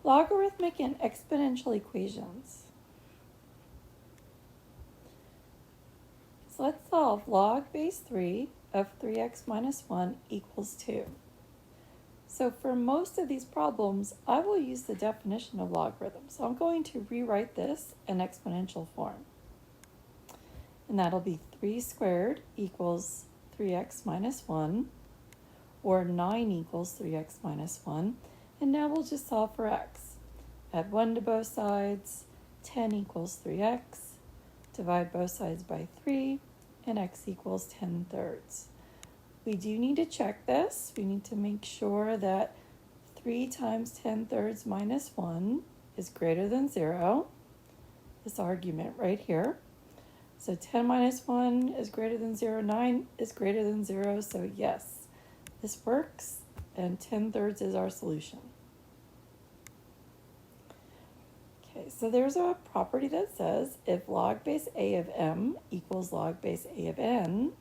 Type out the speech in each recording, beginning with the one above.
Logarithmic and exponential equations. So let's solve log base 3 of 3x minus 1 equals 2. So for most of these problems, I will use the definition of logarithm. So I'm going to rewrite this in exponential form. And that'll be 3 squared equals 3x minus 1, or 9 equals 3x minus 1. And now we'll just solve for x. Add 1 to both sides, 10 equals 3x. Divide both sides by 3, and x equals 10 thirds. We do need to check this. We need to make sure that 3 times 10 thirds minus 1 is greater than 0. This argument right here. So 10 minus 1 is greater than 0. 9 is greater than 0. So yes, this works. And 10 thirds is our solution. Okay, so there's a property that says if log base a of m equals log base a of n,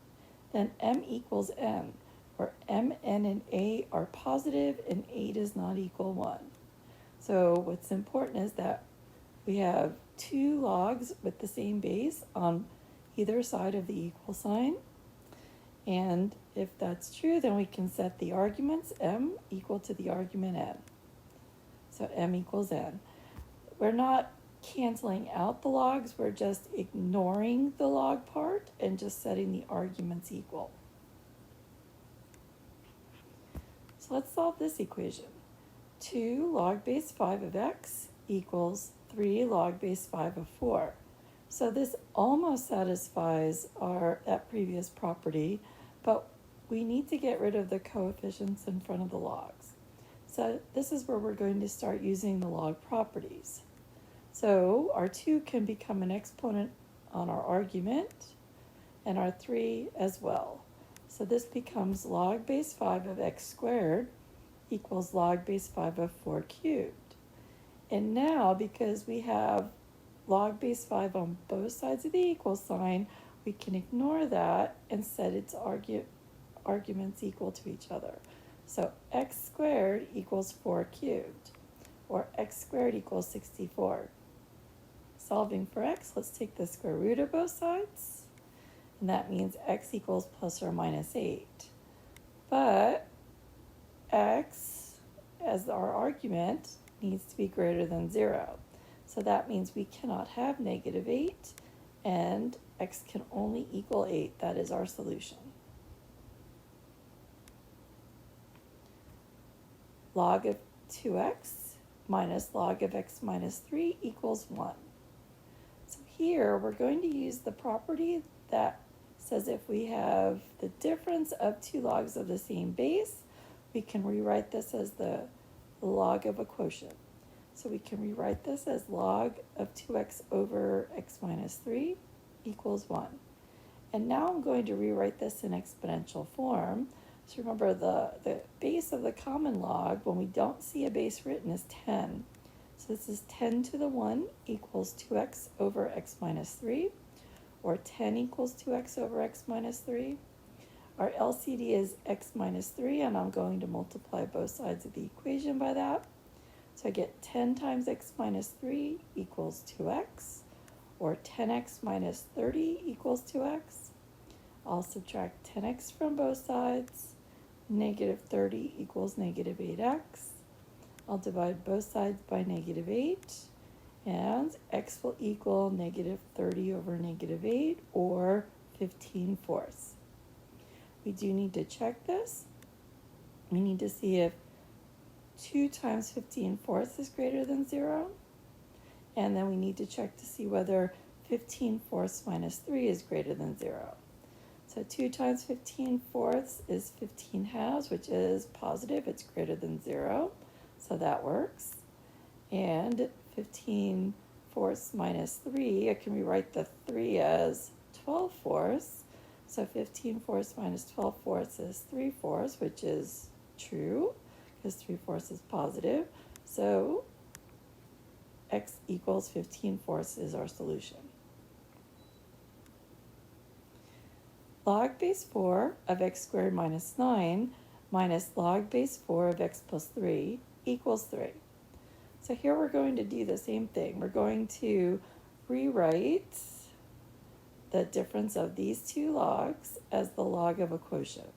then m equals n, where m, n, and a are positive and a does not equal 1. So what's important is that we have two logs with the same base on either side of the equal sign. And if that's true, then we can set the arguments m equal to the argument n. So m equals n. We're not canceling out the logs, we're just ignoring the log part and just setting the arguments equal. So let's solve this equation. 2 log base 5 of x equals 3 log base 5 of 4. So this almost satisfies that previous property, but we need to get rid of the coefficients in front of the logs. So this is where we're going to start using the log properties. So our 2 can become an exponent on our argument, and our 3 as well. So this becomes log base 5 of x squared equals log base 5 of 4 cubed. And now, because we have log base 5 on both sides of the equal sign, we can ignore that and set its arguments equal to each other. So x squared equals 4 cubed, or x squared equals 64. Solving for x, let's take the square root of both sides, and that means x equals plus or minus 8. But x, as our argument, needs to be greater than 0. So that means we cannot have negative 8, and x can only equal 8. That is our solution. Log of 2x minus log of x minus 3 equals 1. So here we're going to use the property that says if we have the difference of two logs of the same base, we can rewrite this as the log of a quotient. So we can rewrite this as log of 2x over x minus 3 equals 1. And now I'm going to rewrite this in exponential form. So remember, the base of the common log, when we don't see a base written, is 10. So this is 10 to the 1 equals 2x over x minus 3, or 10 equals 2x over x minus 3. Our LCD is x minus 3, and I'm going to multiply both sides of the equation by that. So I get 10 times x minus 3 equals 2x, or 10x minus 30 equals 2x. I'll subtract 10x from both sides. Negative 30 equals negative 8x. I'll divide both sides by negative 8, and x will equal negative 30 over negative 8, or 15/4. We do need to check this. We need to see if 2 times 15/4 is greater than 0, and then we need to check to see whether 15/4 minus 3 is greater than 0. So 2 times 15/4 is 15/2, which is positive. It's greater than 0, so that works. And 15/4 minus 3, I can rewrite the 3 as 12/4. So 15/4 minus 12/4 is 3/4, which is true, because 3/4 is positive. So x equals 15/4 is our solution. Log base 4 of x squared minus 9 minus log base 4 of x plus 3 equals 3. So here we're going to do the same thing. We're going to rewrite the difference of these two logs as the log of a quotient.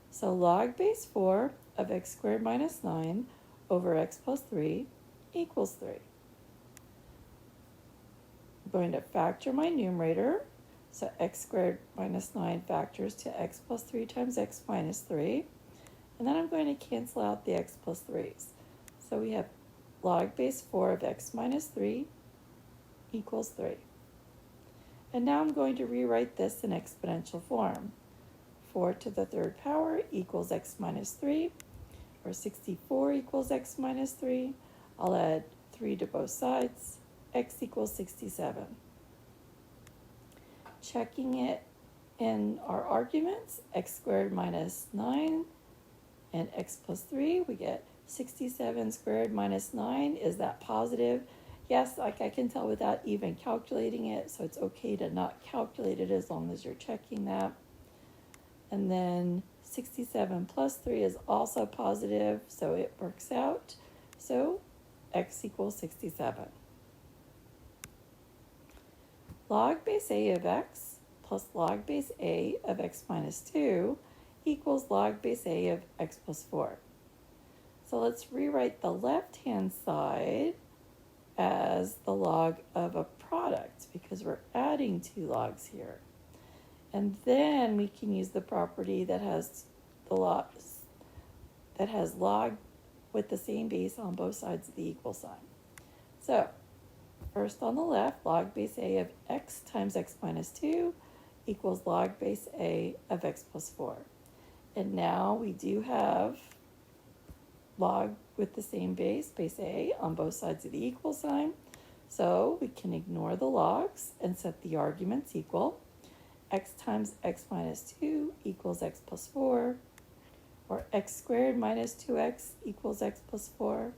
So log base 4 of x squared minus 9 over x plus 3 equals 3. I'm going to factor my numerator. So x squared minus 9 factors to x plus 3 times x minus 3. And then I'm going to cancel out the x plus 3's. So we have log base 4 of x minus 3 equals 3. And now I'm going to rewrite this in exponential form. 4 to the third power equals x minus 3, or 64 equals x minus 3. I'll add 3 to both sides. X equals 67. Checking it in our arguments, x squared minus 9 and x plus 3, we get 67 squared minus 9. Is that positive? Yes, like I can tell without even calculating it, so it's okay to not calculate it as long as you're checking that. And then 67 plus 3 is also positive, so it works out. So x equals 67. Log base a of x plus log base a of x minus 2 equals log base a of x plus 4. So let's rewrite the left-hand side as the log of a product because we're adding two logs here. And then we can use the property that has the log with the same base on both sides of the equal sign. So first on the left, log base a of x times x minus 2 equals log base a of x plus 4. And now we do have log with the same base a, on both sides of the equal sign. So we can ignore the logs and set the arguments equal. X times x minus 2 equals x plus 4, or x squared minus 2x equals x plus 4.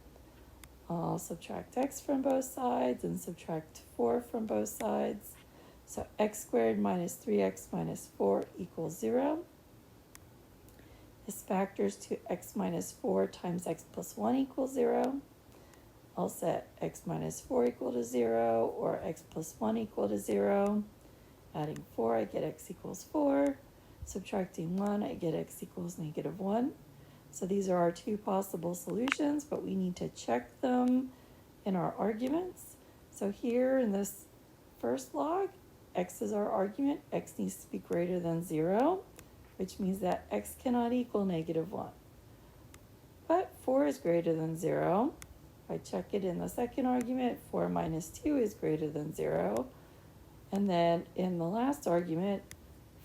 I'll subtract x from both sides and subtract 4 from both sides. So x squared minus 3x minus 4 equals 0. This factors to x minus 4 times x plus 1 equals 0. I'll set x minus 4 equal to 0 or x plus 1 equal to 0. Adding 4, I get x equals 4. Subtracting 1, I get x equals negative 1. So these are our two possible solutions, but we need to check them in our arguments. So here in this first log, x is our argument. X needs to be greater than 0, which means that x cannot equal negative 1. But 4 is greater than 0. If I check it in the second argument, 4 minus 2 is greater than 0. And then in the last argument,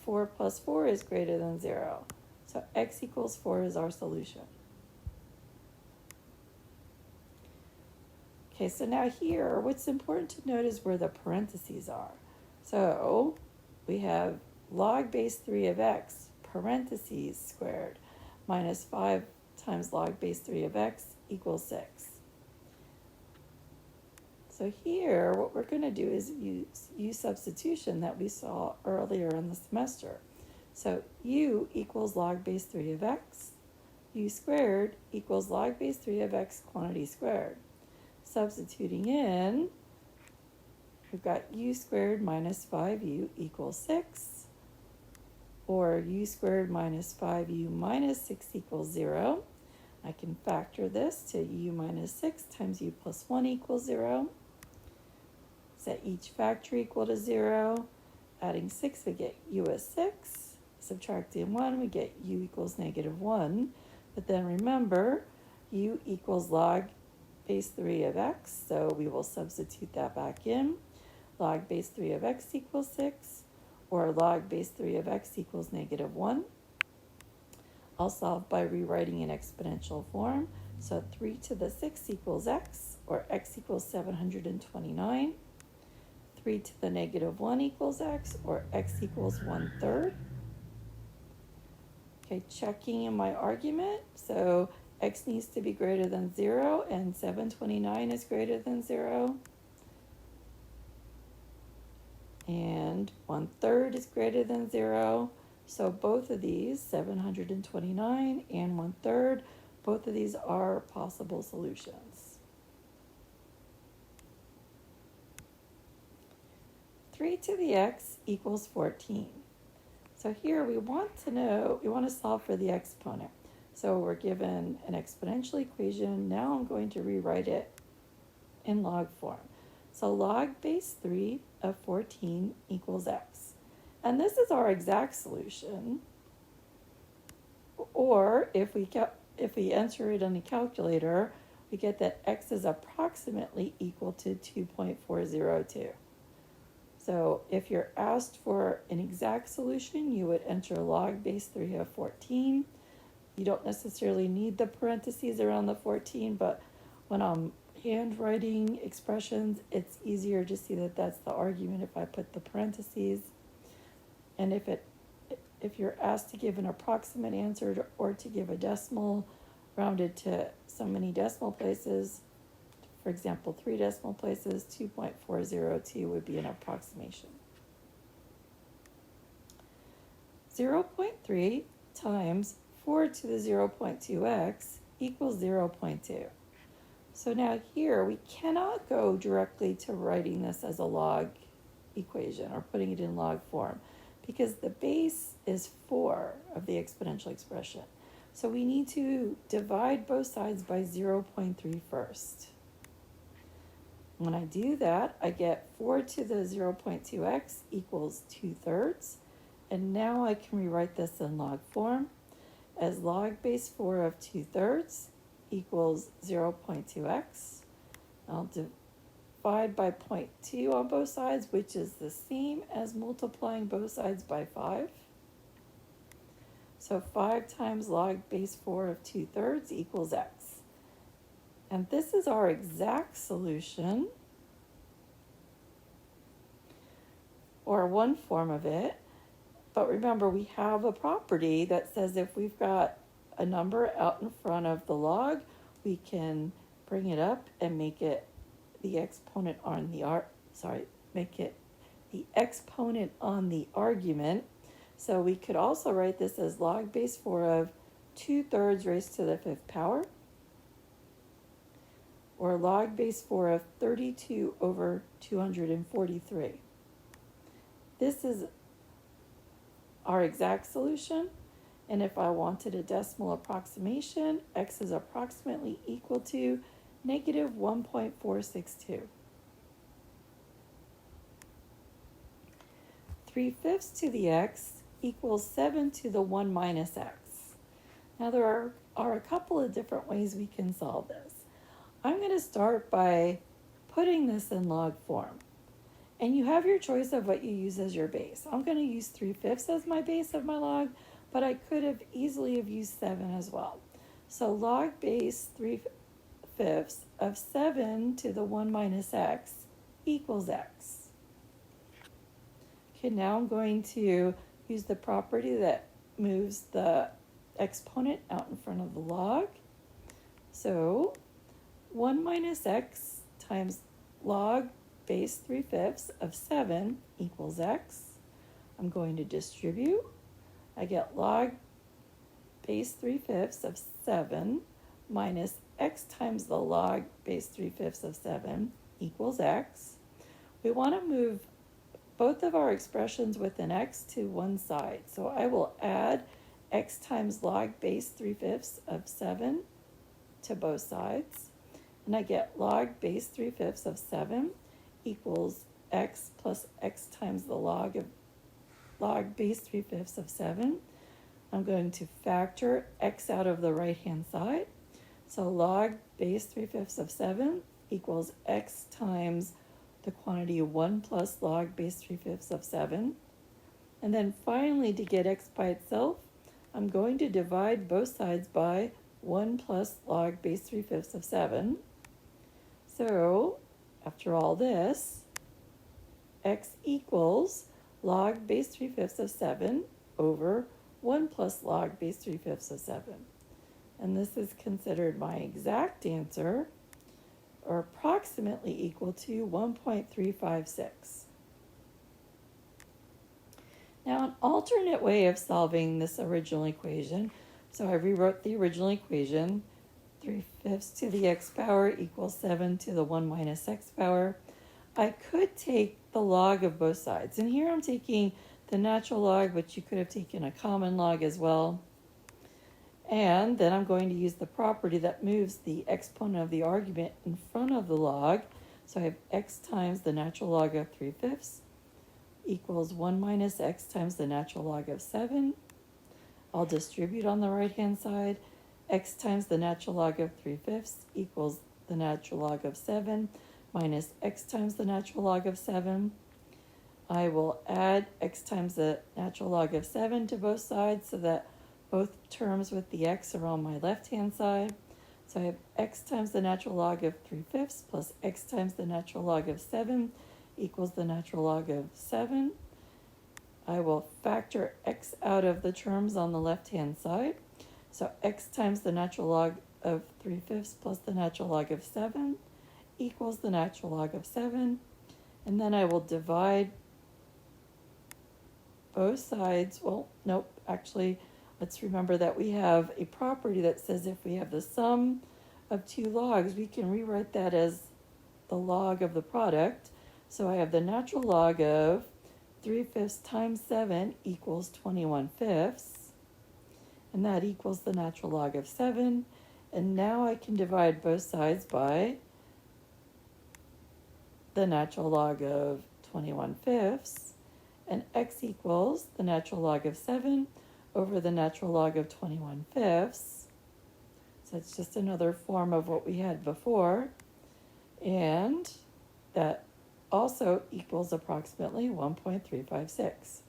4 plus 4 is greater than 0. So x equals 4 is our solution. Okay, so now here, what's important to note is where the parentheses are. So we have log base 3 of x, parentheses squared, minus 5 times log base 3 of x equals 6. So here, what we're going to do is use substitution that we saw earlier in the semester. So u equals log base 3 of x. U squared equals log base 3 of x quantity squared. Substituting in, we've got u squared minus 5u equals 6. Or u squared minus 5u minus 6 equals 0. I can factor this to u minus 6 times u plus 1 equals 0. Set each factor equal to 0. Adding 6, we get u is 6. Subtracting 1, we get u equals negative 1. But then remember, u equals log base 3 of x, so we will substitute that back in. Log base 3 of x equals 6, or log base 3 of x equals negative 1. I'll solve by rewriting in exponential form. So 3 to the 6 equals x, or x equals 729. 3 to the negative 1 equals x, or x equals 1/3. Okay, checking in my argument. So x needs to be greater than 0, and 729 is greater than 0. And 1/3 is greater than 0. So both of these, 729 and 1/3, both of these are possible solutions. 3 to the x equals 14. So here we want to solve for the exponent. So we're given an exponential equation. Now I'm going to rewrite it in log form. So log base 3 of 14 equals x. And this is our exact solution. Or if we enter it in a calculator, we get that x is approximately equal to 2.402. So if you're asked for an exact solution, you would enter log base 3 of 14. You don't necessarily need the parentheses around the 14, but when I'm handwriting expressions, it's easier to see that that's the argument if I put the parentheses. And if you're asked to give an approximate answer or to give a decimal rounded to so many decimal places, for example, 3 decimal places, 2.402 would be an approximation. 0.3 times 4 to the 0.2x equals 0.2. So now here we cannot go directly to writing this as a log equation or putting it in log form because the base is 4 of the exponential expression. So we need to divide both sides by 0.3 first. When I do that, I get 4 to the 0.2x equals 2/3. And now I can rewrite this in log form as log base 4 of 2/3 equals 0.2x. I'll divide by 0.2 on both sides, which is the same as multiplying both sides by 5. So 5 times log base 4 of 2/3 equals x. And this is our exact solution, or one form of it. But remember, we have a property that says if we've got a number out in front of the log, we can bring it up and make it the exponent on the make it the exponent on the argument. So we could also write this as log base 4 of 2/3 raised to the 5th power, or log base 4 of 32 over 243. This is our exact solution, and if I wanted a decimal approximation, x is approximately equal to negative 1.462. 3/5 to the x equals 7 to the 1 minus x. Now there are a couple of different ways we can solve this. I'm going to start by putting this in log form. And you have your choice of what you use as your base. I'm going to use 3/5 as my base of my log, but I could have easily have used 7 as well. So log base 3/5 of 7 to the 1 minus x equals x. Okay, now I'm going to use the property that moves the exponent out in front of the log. So 1 minus x times log base 3/5 of 7 equals x. I'm going to distribute. I get log base 3/5 of 7 minus x times the log base 3/5 of 7 equals x. We want to move both of our expressions with an x to one side. So I will add x times log base 3/5 of 7 to both sides. And I get log base 3/5 of 7 equals x plus x times the log base 3/5 of 7. I'm going to factor x out of the right-hand side. So log base 3/5 of 7 equals x times the quantity 1 plus log base 3/5 of 7. And then finally, to get x by itself, I'm going to divide both sides by 1 plus log base 3/5 of 7. So, after all this, x equals log base 3/5 of 7 over 1 plus log base 3/5 of 7. And this is considered my exact answer, or approximately equal to 1.356. Now, an alternate way of solving this original equation, so I rewrote the original equation, 3/5 to the x power equals 7 to the 1 minus x power. I could take the log of both sides. And here I'm taking the natural log, but you could have taken a common log as well. And then I'm going to use the property that moves the exponent of the argument in front of the log. So I have x times the natural log of 3/5 equals 1 minus x times the natural log of 7. I'll distribute on the right-hand side. X times the natural log of 3/5 equals the natural log of 7 minus x times the natural log of 7. I will add x times the natural log of 7 to both sides so that both terms with the x are on my left-hand side. So I have x times the natural log of 3/5 plus x times the natural log of 7 equals the natural log of 7. I will factor x out of the terms on the left-hand side. So x times the natural log of 3/5 plus the natural log of 7 equals the natural log of 7. And then I will divide both sides. Well, nope, actually, let's remember that we have a property that says if we have the sum of two logs, we can rewrite that as the log of the product. So I have the natural log of 3/5 times 7 equals 21/5. And that equals the natural log of 7. And now I can divide both sides by the natural log of 21/5. And x equals the natural log of 7 over the natural log of 21/5. So it's just another form of what we had before. And that also equals approximately 1.356.